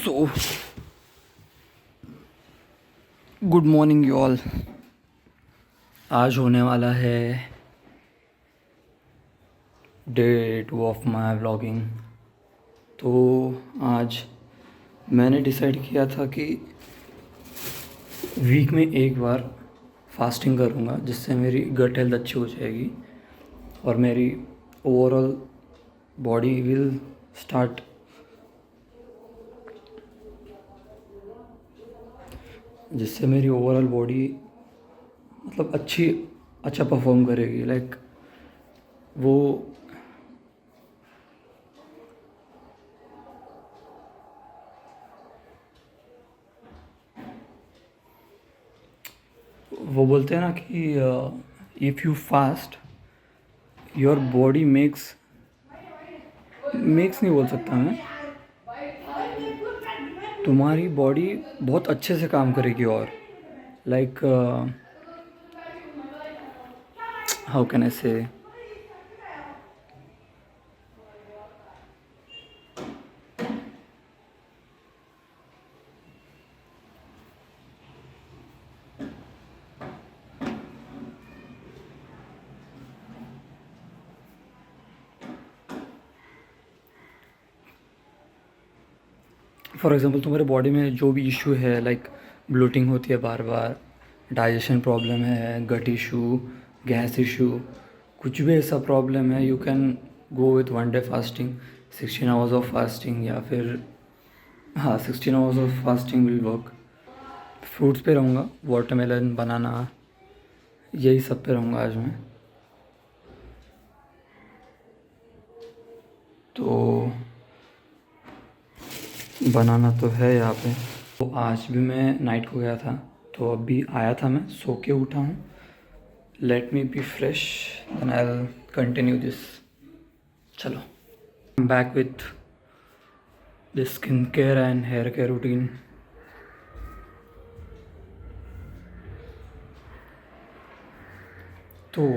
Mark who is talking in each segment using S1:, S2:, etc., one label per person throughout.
S1: So good morning you all. आज होने वाला है डे 2 ऑफ माई व्लॉगिंग। तो आज मैंने डिसाइड किया था कि वीक में एक बार फास्टिंग करूँगा, जिससे मेरी गट हेल्थ अच्छी हो जाएगी और मेरी ओवरऑल बॉडी विल स्टार्ट जिससे मेरी ओवरऑल बॉडी मतलब अच्छा परफॉर्म करेगी। लाइक वो बोलते हैं ना कि if you fast your body makes नहीं बोल सकता मैं, तुम्हारी बॉडी बहुत अच्छे से काम करेगी। और लाइक हाउ कैन आई से, फॉर एग्ज़ाम्पल तुम्हारे बॉडी में जो भी इशू है, लाइक ब्लोटिंग होती है बार बार, डाइजेशन प्रॉब्लम है, गट इशू, गैस इशू, कुछ भी ऐसा प्रॉब्लम है, you can go with 1 day fasting, 16 hours of fasting, या फिर हाँ 16 hours of fasting will work. Fruits पे रहूँगा, वाटरमेलन, बनाना, यही सब पे रहूँगा आज मैं। तो बनाना तो है यहाँ पे। तो आज भी मैं नाइट को गया था, तो अभी आया था, मैं सो के उठा हूँ। Let me be fresh then I will continue this. चलो, back with the skin care and hair care routine. तो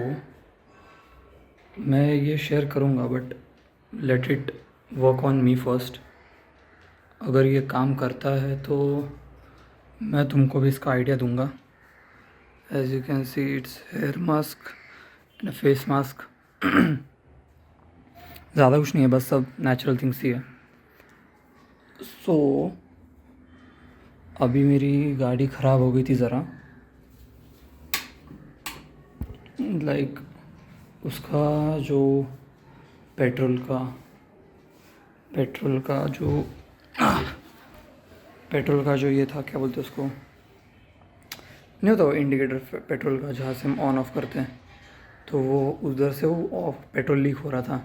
S1: मैं ये शेयर करूँगा, but let it work on me first. अगर ये काम करता है तो मैं तुमको भी इसका आइडिया दूंगा। As you can see, it's hair mask and face mask. ज़्यादा कुछ नहीं है, बस सब नेचुरल थिंग्स ही है। सो अभी मेरी गाड़ी ख़राब हो गई थी ज़रा, लाइक उसका जो पेट्रोल का जो ये था, क्या बोलते हैं उसको, नहीं होता वो इंडिकेटर पेट्रोल का, जहाँ से हम ऑन ऑफ करते हैं, तो वो उधर से वो ऑफ पेट्रोल लीक हो रहा था।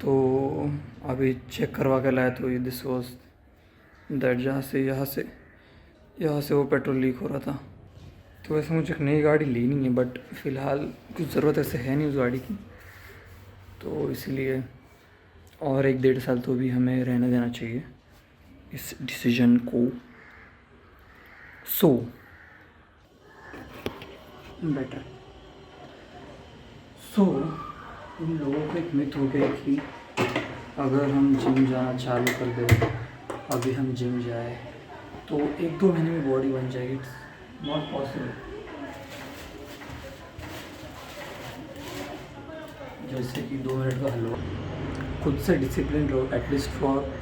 S1: तो अभी चेक करवा के लाया, तो ये दिस वॉज दैट, यहाँ से वो पेट्रोल लीक हो रहा था। तो वैसे मुझे एक नई गाड़ी लेनी है, बट फ़िलहाल कुछ ज़रूरत ऐसे है नहीं उस गाड़ी की, तो इसीलिए और 1-1.5 साल तो भी हमें रहने देना चाहिए इस डिसीजन को। So better. सो इन लोगों को एक मिथ हो गया कि अगर हम जिम जाना चालू कर दें, अभी हम जिम जाए तो 1-2 महीने में बॉडी बन जाएगी। It's not possible. जैसे कि 2 मिनट का हलवा, खुद से डिसिप्लिन रहो एटलीस्ट फॉर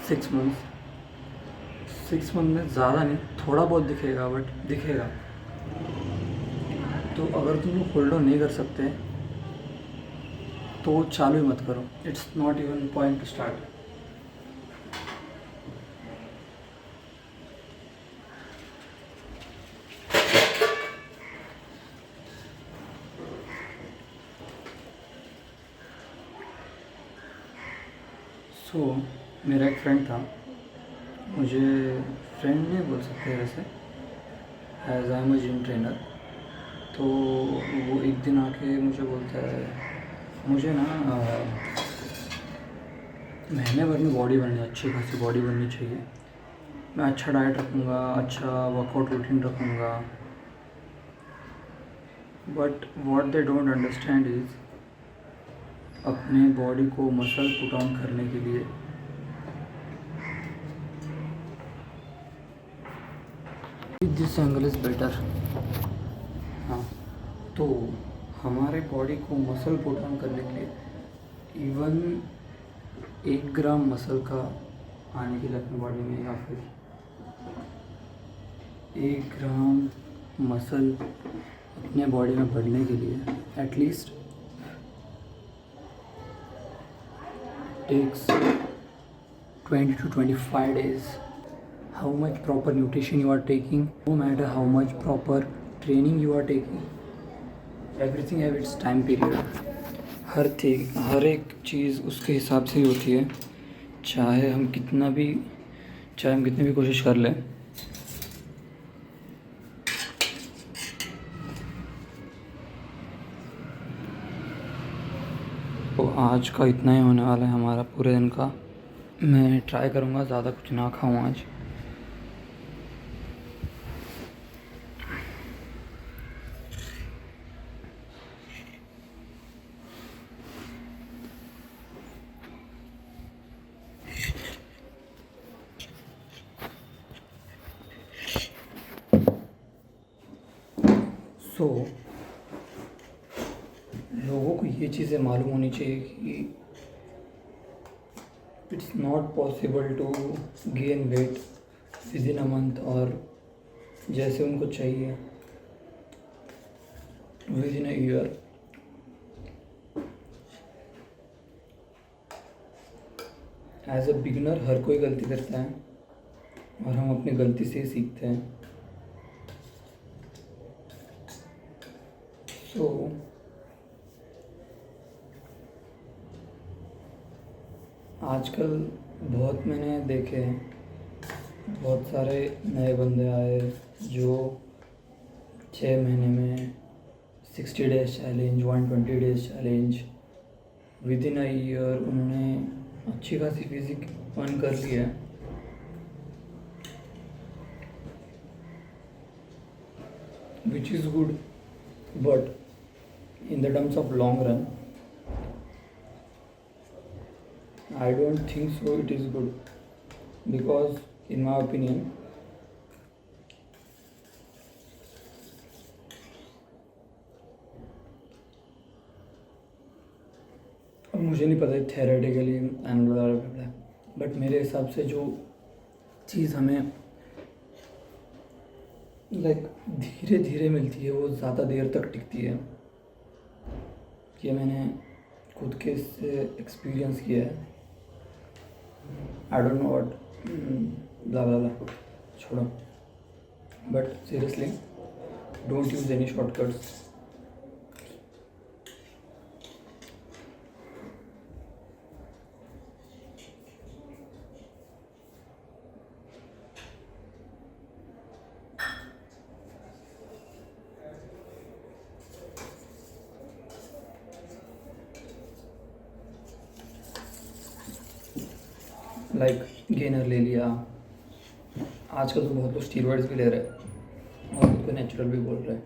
S1: 6 मंथ्स। 6 मंथ में ज़्यादा नहीं, थोड़ा बहुत दिखेगा, बट दिखेगा। तो अगर तुम लोग होल्ड ऑन नहीं कर सकते तो चालू ही मत करो। It's not even point to start. So मेरा एक फ्रेंड था, मुझे फ्रेंड नहीं बोल सकते वैसे, as I am a gym trainer. तो वो एक दिन आके मुझे बोलता है, मुझे ना महीने भर में बॉडी बननी, अच्छी खासी बॉडी बननी चाहिए, मैं अच्छा डाइट रखूँगा, अच्छा वर्कआउट रूटीन रखूँगा। But what they don't understand is, अपने बॉडी को मसल पुट ऑन करने के लिए दिस एंगल इज़ बेटर। हाँ, तो हमारे बॉडी को मसल पुट ऑन करने के लिए इवन 1 ग्राम मसल का आने के लिए अपनी बॉडी में, या फिर 1 ग्राम मसल अपने बॉडी में बढ़ने के लिए at least takes 20 to 25 days. How much proper nutrition you are taking, no matter how much proper training you are taking, everything have its time period. हर एक चीज़ उसके हिसाब से ही होती है, चाहे हम कितनी भी कोशिश कर लें। तो आज का इतना ही होने वाला है हमारा पूरे दिन का। मैं ट्राई करूँगा ज़्यादा कुछ ना खाऊँ आज। लोगों को ये चीज़ें मालूम होनी चाहिए कि it's not possible to gain weight within a month, और जैसे उनको चाहिए within a year. As a beginner हर कोई गलती करता है और हम अपनी गलती से ही सीखते हैं। सो आजकल बहुत मैंने देखे हैं, बहुत सारे नए बंदे आए जो 6 महीने में 60 days challenge, 120 days challenge, with in a year उन्होंने अच्छी खासी फिजिक अर्न कर लिया है। Which is good, but in the terms of long run I don't think so it is good, because in my opinion अब मुझे नहीं पता थेरेटिकली एंड बट मेरे हिसाब से जो चीज़ हमें लाइक धीरे धीरे मिलती है वो ज़्यादा देर तक टिकती है। ये मैंने खुद के इससे एक्सपीरियंस किया है। I don't know what blah blah blah, छोड़ो, but seriously don't use any shortcuts. Like gainer ले लिया, आजकल तो बहुत लोग स्टीरॉइड्स भी ले रहे हैं और खुद को नेचुरल भी बोल रहे हैं।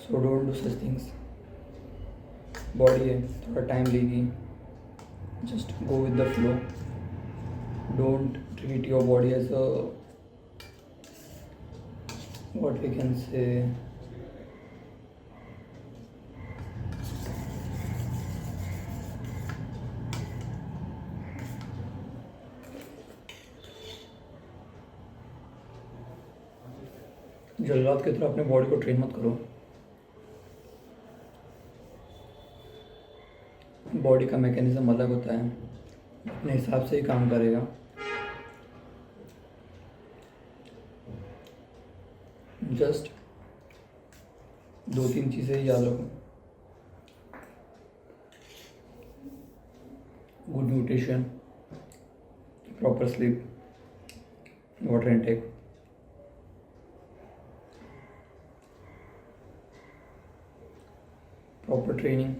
S1: So don't do such things. Body है, थोड़ा टाइम लेगी, just go with the flow. Don't treat your body as a what we can say जल्लाद की तरह अपने बॉडी को ट्रेन मत करो। बॉडी का मैकेनिज्म अलग होता है, अपने हिसाब से ही काम करेगा। जस्ट 2-3 चीज़ें याद रखो, good nutrition, proper sleep, water intake, proper training.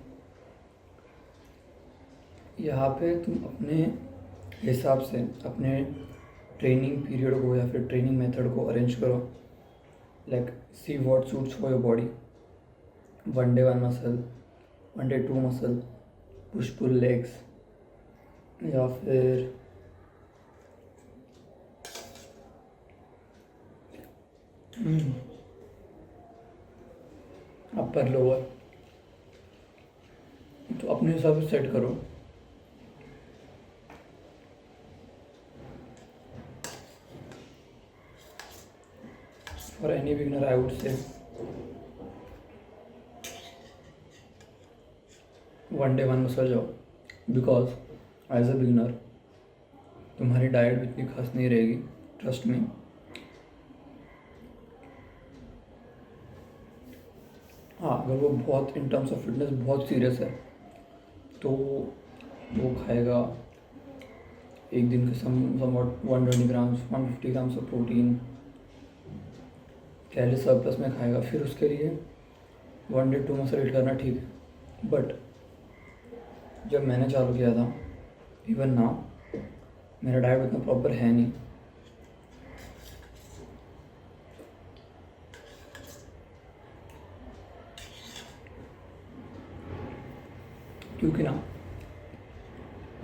S1: यहाँ पे तुम अपने हिसाब से अपने ट्रेनिंग पीरियड को या फिर ट्रेनिंग मेथड को अरेंज करो। Like see what suits for your body. 1 day 1 muscle, 1 day 2 muscle, push pull legs, या फिर अपर लोअर तो अपने हिसाब से सेट करो। For any beginner I would say 1 day 1 muscle जाओ, बिकॉज एज अ बिगनर तुम्हारी डाइट इतनी खास नहीं रहेगी, ट्रस्ट में। हाँ, अगर वो बहुत इन टर्म्स ऑफ फिटनेस बहुत सीरियस है तो वो खाएगा एक दिन के somewhat 120 grams 150 grams of protein calorie surplus में खाएगा, फिर उसके लिए 1 day 2 मसल ईट करना ठीक है। बट जब मैंने चालू किया था, इवन नाउ मेरा डाइट उतना प्रॉपर है नहीं, क्योंकि ना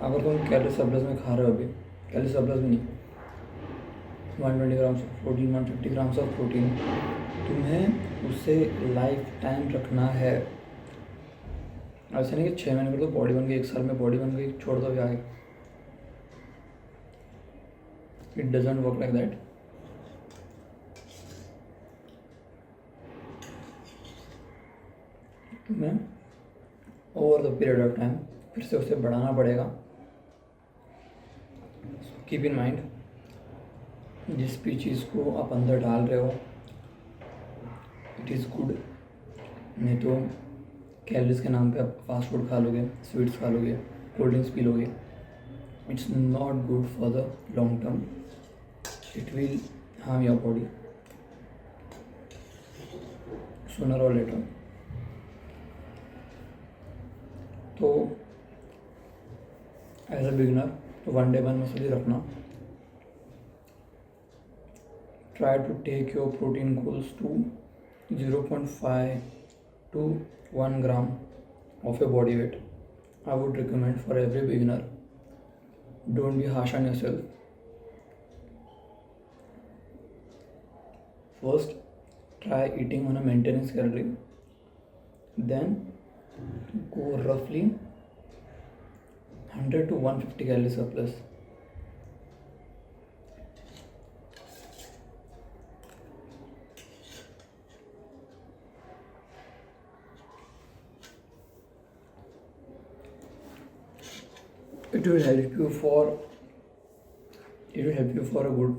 S1: अगर तुम कैलोरी सरप्लस में खा रहे हो, अभी कैलोरी सरप्लस में नहीं, 120 grams of protein 150 grams of protein, तुम्हें उसे लाइफ टाइम रखना है। ऐसा नहीं कि 6 महीने कर दो बॉडी बन गई, 1 साल में बॉडी बन गई, छोड़ दो भी आगे। It doesn't work like that. तुम्हें over the period of time फिर से उसे बढ़ाना पड़ेगा। कीप इन माइंड, जिस भी चीज़ को आप अंदर डाल रहे हो इट इज़ गुड, नहीं तो कैलोरीज के नाम पे आप फास्ट फूड खा लोगे, स्वीट्स खा लोगे, कोल्ड ड्रिंक्स पी लोगे। It's not good for the long term, it will harm your body sooner और लेटर। तो एज अ बिगनर तो 1 day 1 मसल ही रखना। Try to take your protein goals to 0.5 to 1 gram of your body weight. I would recommend for every beginner, don't be harsh on yourself. First, try eating on a maintenance calorie, then go roughly 100 to 150 calorie surplus. It will help you for a good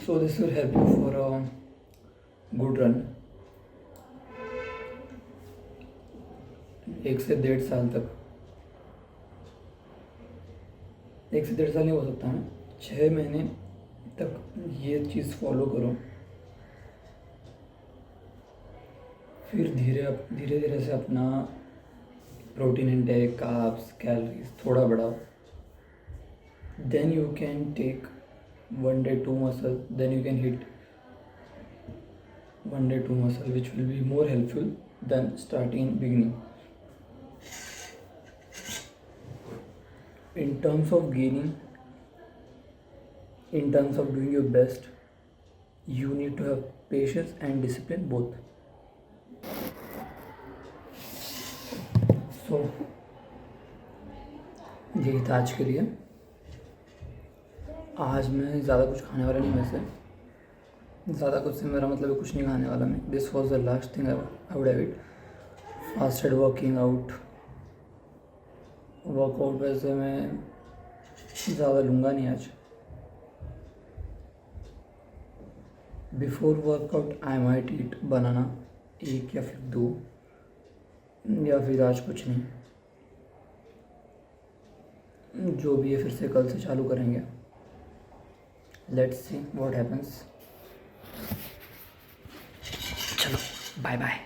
S1: so this will help you for a good run 1 से 1.5 साल तक। 1 से 1.5 साल नहीं हो सकता ना, 6 महीने तक ये चीज़ फॉलो करो, फिर धीरे धीरे से अपना प्रोटीन इंटेक, कार्ब्स, कैलोरीज थोड़ा बढ़ाओ। Then you can take 1 day 2 muscle, then you can hit 1 day 2 muscle, which will be more helpful than starting beginning. In terms of gaining, in terms of doing your best, you need to have patience and discipline both. So यही था आज के लिए। आज मैं ज़्यादा कुछ खाने वाला नहीं, वैसे ज़्यादा कुछ से मेरा मतलब कुछ नहीं खाने वाला मैं। This was the last thing I would have it. Fasted workout वैसे मैं ज़्यादा लूँगा नहीं आज। Before workout I might eat banana 1 या फिर 2, या फिर आज कुछ नहीं, जो भी है फिर से कल से चालू करेंगे। Let's see what happens. चलो बाय बाय।